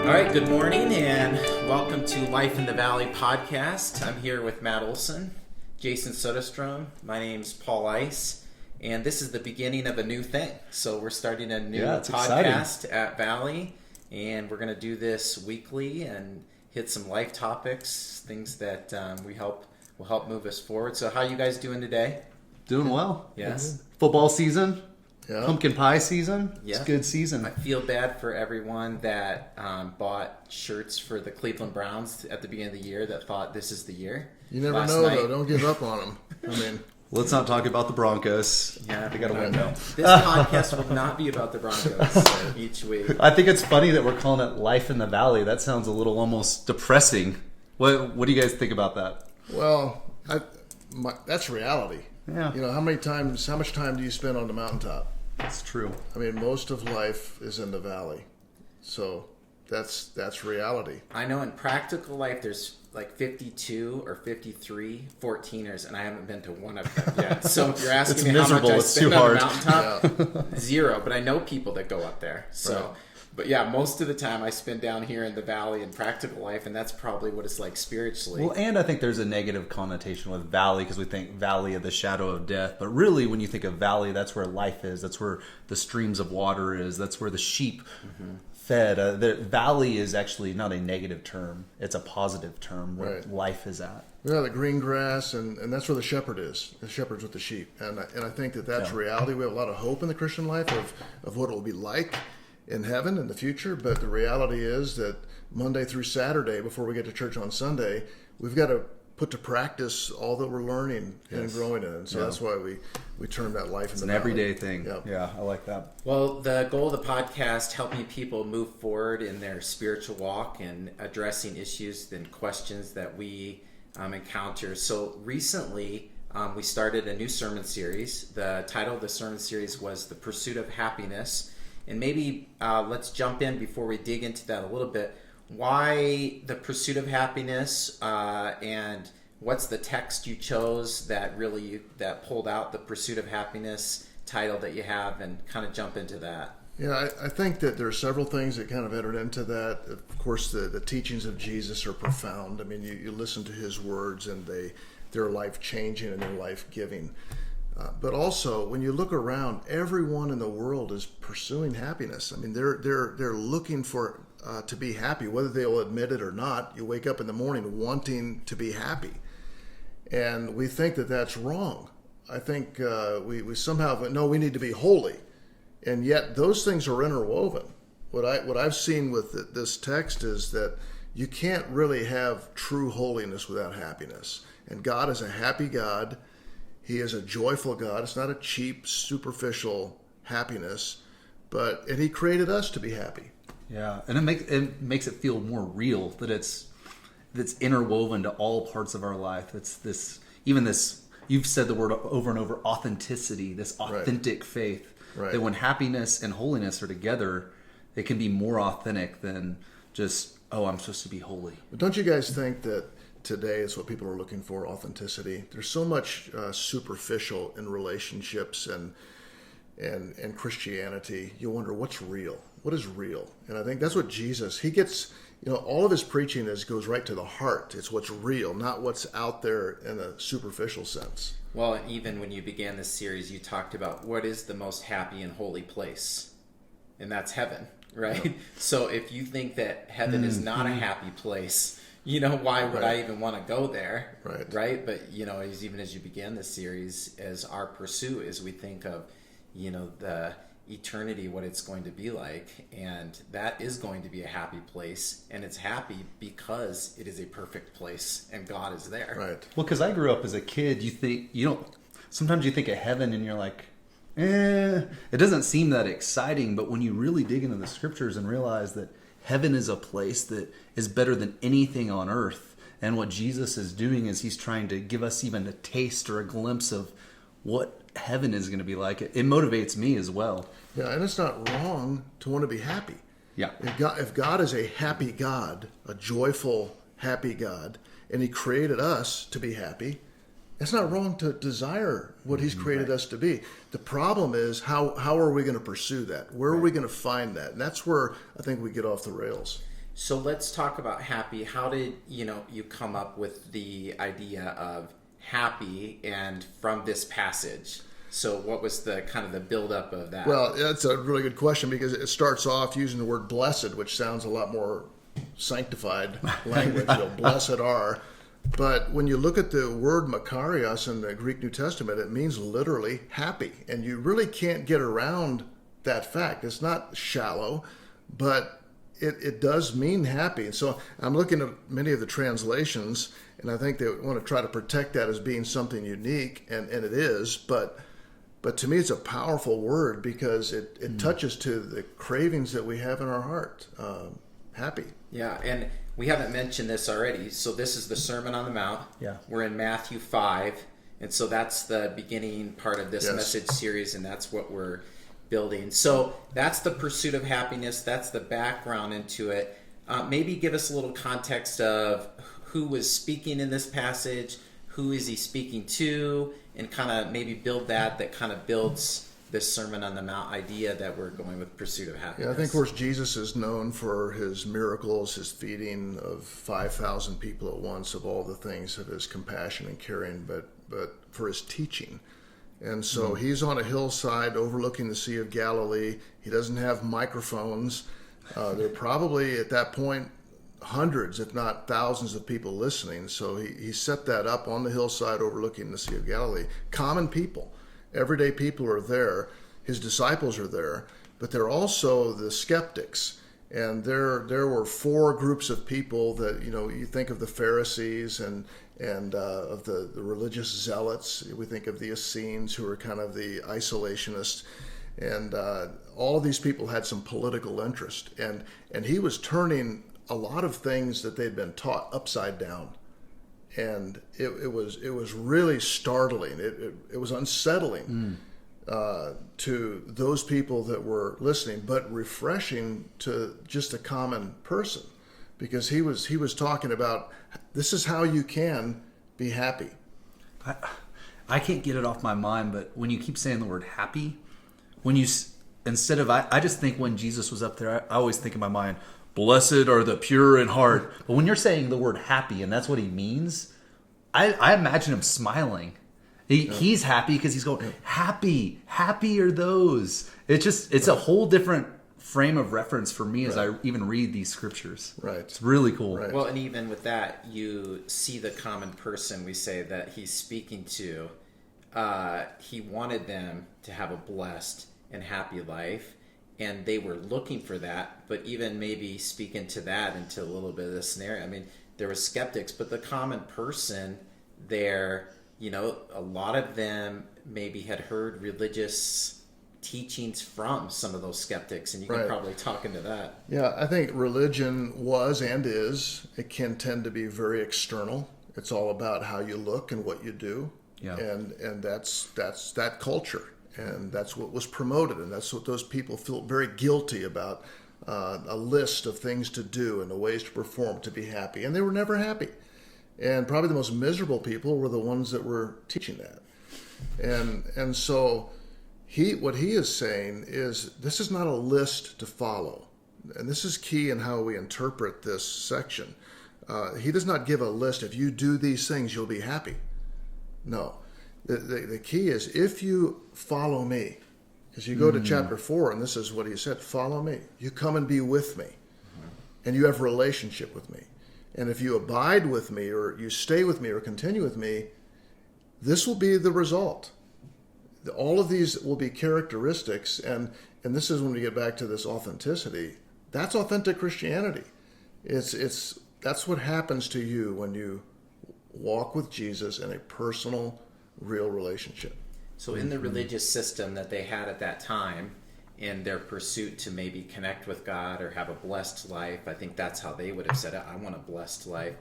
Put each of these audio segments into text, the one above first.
All right, good morning and welcome to Life in the Valley podcast. I'm here with Matt Olson, Jason Soderstrom. My name's Paul Ice, and this is the beginning of a new thing. So we're starting a new podcast at Valley, and we're going to do this weekly and hit some life topics, things that will help move us forward. So how are you guys doing today? Doing well. Yes. Football season. Yeah. Pumpkin pie season. Yeah. It's a good season. I feel bad for everyone that bought shirts for the Cleveland Browns at the beginning of the year that thought this is the year. You never know, though. Don't give up on them. I mean, let's not talk about the Broncos. Yeah, they got to win though. This podcast will not be about the Broncos each week. I think it's funny that we're calling it Life in the Valley. That sounds a little almost depressing. What do you guys think about that? Well, that's reality. Yeah. You know, how much time do you spend on the mountaintop? That's true. I mean, most of life is in the valley. So that's reality. I know in practical life there's like 52 or 53 14ers, and I haven't been to one of them yet. So if you're asking me how much I spend on the mountaintop, zero. But I know people that go up there. So, right. But yeah, most of the time I spend down here in the valley in practical life, and that's probably what it's like spiritually. Well, and I think there's a negative connotation with valley because we think valley of the shadow of death. But really, when you think of valley, that's where life is. That's where the streams of water is. That's where the sheep fed. The valley is actually not a negative term. It's a positive term where life is at. Yeah, the green grass, and that's where the shepherd is. The shepherd's with the sheep. And I think that's reality. We have a lot of hope in the Christian life of what it will be like in heaven in the future, but the reality is that Monday through Saturday, before we get to church on Sunday, we've got to put to practice all that we're learning and growing in. And so that's why we term that life in the valley. It's an everyday thing. Yeah, I like that. Well, the goal of the podcast, helping people move forward in their spiritual walk and addressing issues and questions that we encounter. So recently, we started a new sermon series. The title of the sermon series was The Pursuit of Happiness. And maybe let's jump in before we dig into that a little bit. Why the pursuit of happiness, and what's the text you chose that pulled out the pursuit of happiness title that you have, and kind of jump into that? Yeah, I think that there are several things that kind of entered into that. Of course, the teachings of Jesus are profound. I mean, you listen to his words, and they're life-changing and they're life-giving. But also, when you look around, everyone in the world is pursuing happiness. I mean, they're looking for to be happy, whether they'll admit it or not. You wake up in the morning wanting to be happy, and we think that that's wrong. I think we somehow no, we need to be holy, and yet those things are interwoven. What I've seen with this text is that you can't really have true holiness without happiness, and God is a happy God. He is a joyful God. It's not a cheap, superficial happiness, and he created us to be happy. Yeah, and it makes it feel more real that it's interwoven to all parts of our life. It's this you've said the word over and over, authenticity, this authentic faith. Right. That when happiness and holiness are together, it can be more authentic than just, I'm supposed to be holy. But don't you guys think that today is what people are looking for, authenticity? There's so much superficial in relationships and Christianity. You wonder what's real. What is real? And I think that's what Jesus, he gets, all of his preaching goes right to the heart. It's what's real, not what's out there in a superficial sense. Well, even when you began this series, you talked about what is the most happy and holy place, and that's heaven, right? Yeah. So if you think that heaven is not a happy place, why would I even want to go there? Right. But, even as you began this series, as our pursuit, as we think of, the eternity, what it's going to be like, and that is going to be a happy place, and it's happy because it is a perfect place and God is there. Right. Well, because I grew up as a kid, sometimes you think of heaven and you're like, it doesn't seem that exciting, but when you really dig into the scriptures and realize that heaven is a place that is better than anything on earth. And what Jesus is doing is he's trying to give us even a taste or a glimpse of what heaven is going to be like. It motivates me as well. Yeah, and it's not wrong to want to be happy. Yeah. If God is a happy God, a joyful, happy God, and he created us to be happy, it's not wrong to desire what he's created us to be. The problem is how are we going to pursue that? Where are we going to find that? And that's where I think we get off the rails. So let's talk about happy. How did you come up with the idea of happy and from this passage? So what was the kind of the buildup of that? Well, that's a really good question because it starts off using the word blessed, which sounds a lot more sanctified language. Blessed are. But when you look at the word makarios in the Greek New Testament, it means literally happy. And you really can't get around that fact. It's not shallow, but it does mean happy. And so I'm looking at many of the translations, and I think they want to try to protect that as being something unique, and it is. But to me, it's a powerful word because it touches to the cravings that we have in our heart. Happy. Yeah, and we haven't mentioned this already. So this is the Sermon on the Mount. Yeah. We're in Matthew 5, and so that's the beginning part of this Yes. message series, and that's what we're building. So that's the pursuit of happiness. That's the background into it. Maybe give us a little context of who was speaking in this passage, who is he speaking to, and kind of maybe build that kind of builds this Sermon on the Mount idea that we're going with pursuit of happiness. Yeah, I think, of course, Jesus is known for his miracles, his feeding of 5,000 people at once, of all the things of his compassion and caring, but for his teaching. And so he's on a hillside overlooking the Sea of Galilee. He doesn't have microphones. There are probably at that point hundreds, if not thousands of people listening. So he set that up on the hillside overlooking the Sea of Galilee. Common people, everyday people are there. His disciples are there, but they're also the skeptics. And there were four groups of people that, you think of the Pharisees and of the religious zealots. We think of the Essenes, who are kind of the isolationists. And all of these people had some political interest. And he was turning a lot of things that they'd been taught upside down. And it was really startling. It was unsettling to those people that were listening, but refreshing to just a common person, because he was talking about this is how you can be happy. I can't get it off my mind, but when you keep saying the word happy, instead of I just think when Jesus was up there, I always think in my mind, blessed are the pure in heart. But when you're saying the word happy, and that's what he means, I imagine him smiling. He's happy because he's going, happy are those. It's a whole different frame of reference for me as I even read these scriptures. Right. It's really cool. Right. Well, and even with that, you see the common person we say that he's speaking to. He wanted them to have a blessed and happy life, and they were looking for that. But even maybe speaking to that into a little bit of the scenario, I mean, there were skeptics, but the common person there, a lot of them maybe had heard religious teachings from some of those skeptics, and you can probably talk into that. Yeah, I think religion was and is, it can tend to be very external. It's all about how you look and what you do. Yeah. And that's that culture, and that's what was promoted, and that's what those people feel very guilty about, a list of things to do and the ways to perform to be happy, and they were never happy. And probably the most miserable people were the ones that were teaching that. And so what he is saying is this is not a list to follow. And this is key in how we interpret this section. He does not give a list. If you do these things, you'll be happy. No. The key is if you follow me, because you go to chapter 4, and this is what he said, follow me. You come and be with me, and you have a relationship with me. And if you abide with me, or you stay with me, or continue with me, this will be the result. All of these will be characteristics, and this is when we get back to this authenticity. That's authentic Christianity. That's what happens to you when you walk with Jesus in a personal, real relationship. So in the religious system that they had at that time, in their pursuit to maybe connect with God or have a blessed life, I think that's how they would have said it. I want a blessed life.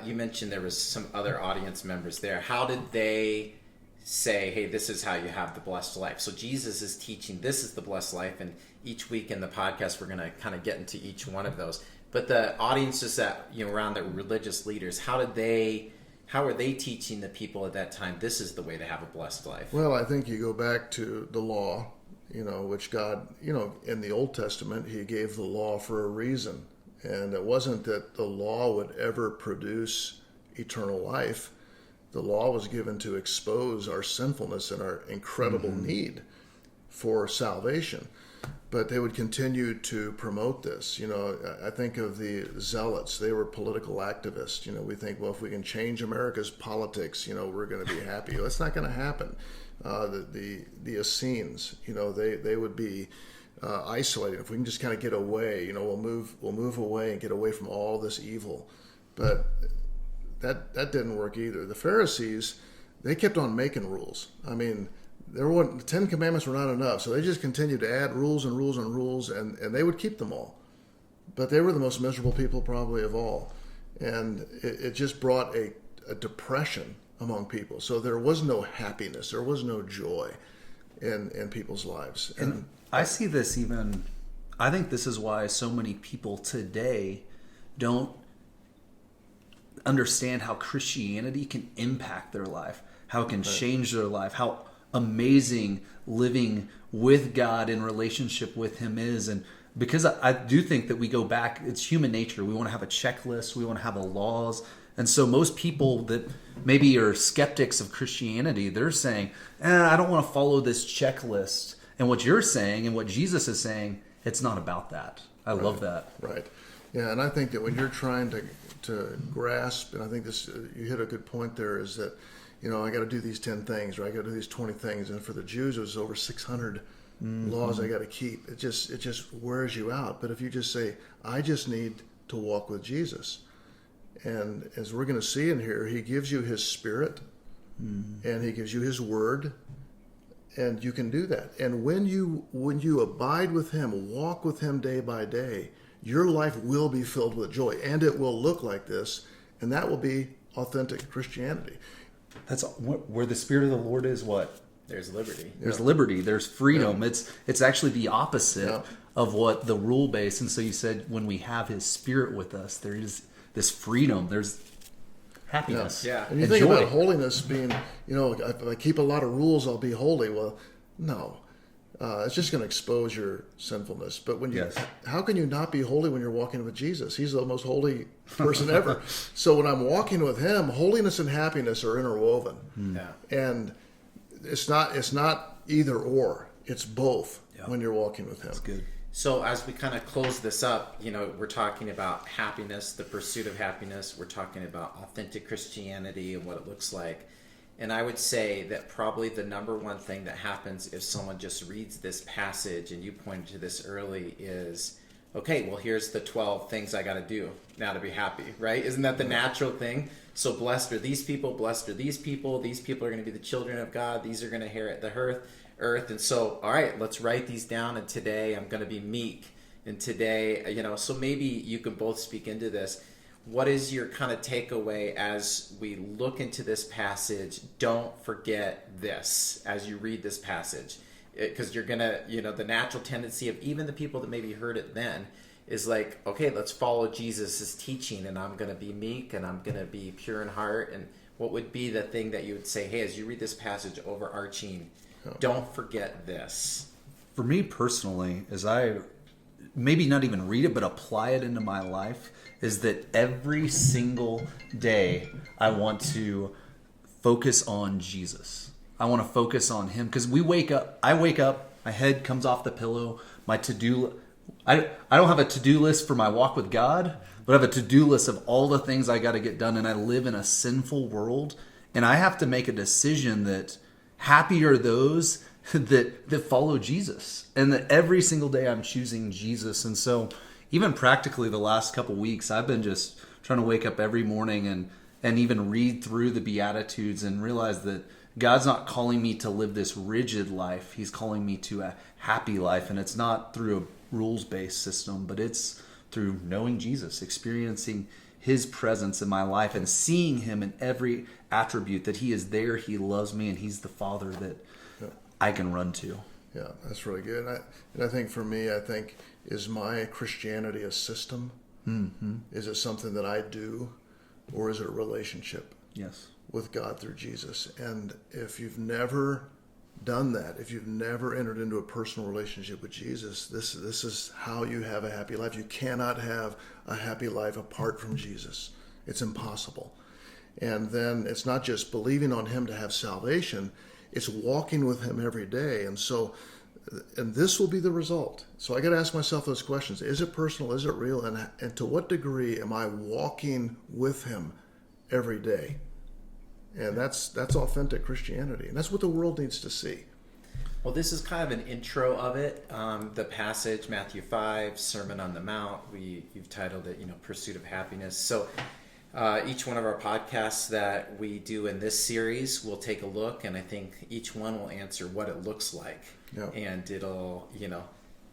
You mentioned there was some other audience members there. How did they say, hey, this is how you have the blessed life? So Jesus is teaching this is the blessed life, and each week in the podcast we're going to kind of get into each one of those. But the audiences that around the religious leaders, how are they teaching the people at that time this is the way to have a blessed life? Well, I think you go back to the law, which God, in the Old Testament, he gave the law for a reason. And it wasn't that the law would ever produce eternal life. The law was given to expose our sinfulness and our incredible need for salvation. But they would continue to promote this. I think of the Zealots. They were political activists. We think, well, if we can change America's politics, we're going to be happy. That's not going to happen. The Essenes, they would be isolated. If we can just kind of get away, we'll move away and get away from all this evil. But that didn't work either. The Pharisees, they kept on making rules. I mean, the 10 Commandments were not enough, so they just continued to add rules and rules and rules, and they would keep them all. But they were the most miserable people probably of all. And it just brought a depression among people. So there was no happiness. There was no joy in people's lives. And I see this I think this is why so many people today don't understand how Christianity can impact their life, how it can change their life, how amazing living with God in relationship with Him is. And because I do think that we go back, it's human nature. We want to have a checklist. We want to have laws. And so most people that maybe are skeptics of Christianity, they're saying, I don't want to follow this checklist. And what you're saying and what Jesus is saying, it's not about that. I love that. Right. Yeah, and I think that when you're trying to grasp, and I think you hit a good point there, is that, I got to do these 10 things, or I got to do these 20 things. And for the Jews, it was over 600 laws I got to keep. It just wears you out. But if you just say, I just need to walk with Jesus. And as we're going to see in here, He gives you His Spirit, and He gives you His Word, and you can do that. And when you abide with Him, walk with Him day by day, your life will be filled with joy, and it will look like this, and that will be authentic Christianity. That's where the Spirit of the Lord is. What? There's liberty. There's liberty. There's freedom. Yeah. It's actually the opposite of what the rule base. And so you said when we have His Spirit with us, there is this freedom. There's happiness. Yeah. And you think about holiness being, if I keep a lot of rules, I'll be holy. Well, no. It's just going to expose your sinfulness. But how can you not be holy when you're walking with Jesus? He's the most holy person ever. So when I'm walking with Him, holiness and happiness are interwoven. Yeah. And it's not either or. It's both when you're walking with Him. That's good. So as we kind of close this up, we're talking about happiness, the pursuit of happiness. We're talking about authentic Christianity and what it looks like. And I would say that probably the number one thing that happens if someone just reads this passage, and you pointed to this early, is, okay, well, here's the 12 things I got to do now to be happy, right? Isn't that the natural thing? So blessed are these people, blessed are these people are going to be the children of God, these are going to inherit the earth. And so, all right, let's write these down, and today I'm going to be meek, and today, so maybe you can both speak into this. What is your kind of takeaway as we look into this passage? Don't forget this as you read this passage, because you're going to, the natural tendency of even the people that maybe heard it then is like, okay, let's follow Jesus's teaching, and I'm going to be meek, and I'm going to be pure in heart. And what would be the thing that you would say, hey, as you read this passage, overarching, don't forget this? For me personally, as I maybe not even read it, but apply it into my life, is that every single day I want to focus on Jesus. I want to focus on Him, because I wake up, my head comes off the pillow, my to-do, I don't have a to-do list for my walk with God, but I have a to-do list of all the things I got to get done, and I live in a sinful world, and I have to make a decision that happy are those that follow Jesus, and that every single day I'm choosing Jesus. And so even practically the last couple weeks, I've been just trying to wake up every morning and even read through the Beatitudes and realize that God's not calling me to live this rigid life. He's calling me to a happy life. And it's not through a rules-based system, but it's through knowing Jesus, experiencing His presence in my life and seeing Him in every attribute, that He is there, He loves me, and He's the Father that I can run to. Yeah, that's really good. And I think for me, is my Christianity a system? Mm-hmm. Is it something that I do, or is it a relationship? Yes. With God through Jesus? And if you've never done that, if you've never entered into a personal relationship with Jesus, this is how you have a happy life. You cannot have a happy life apart from Jesus. It's impossible. And then it's not just believing on him to have salvation, it's walking with him every day. And this will be the result. So I got to ask myself those questions. Is it personal? Is it real? And to what degree am I walking with him every day? And that's authentic Christianity. And that's what the world needs to see. Well, this is kind of an intro of it. The passage, Matthew 5, Sermon on the Mount, you've titled it, Pursuit of Happiness. So each one of our podcasts that we do in this series, we'll take a look, and I think each one will answer what it looks like. Yep. And it'll,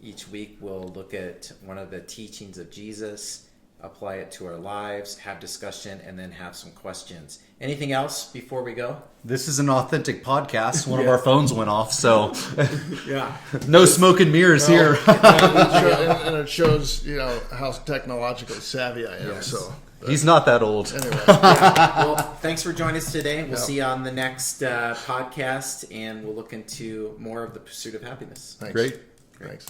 each week we'll look at one of the teachings of Jesus, apply it to our lives, have discussion, and then have some questions. Anything else before we go? This is an authentic podcast. One of our phones went off, so Yeah. no smoke and mirrors here. And it shows, how technologically savvy I am. Yes. So He's not that old. anyway, Well, thanks for joining us today. We'll see you on the next podcast, and we'll look into more of the pursuit of happiness. thanks. Great. Thanks.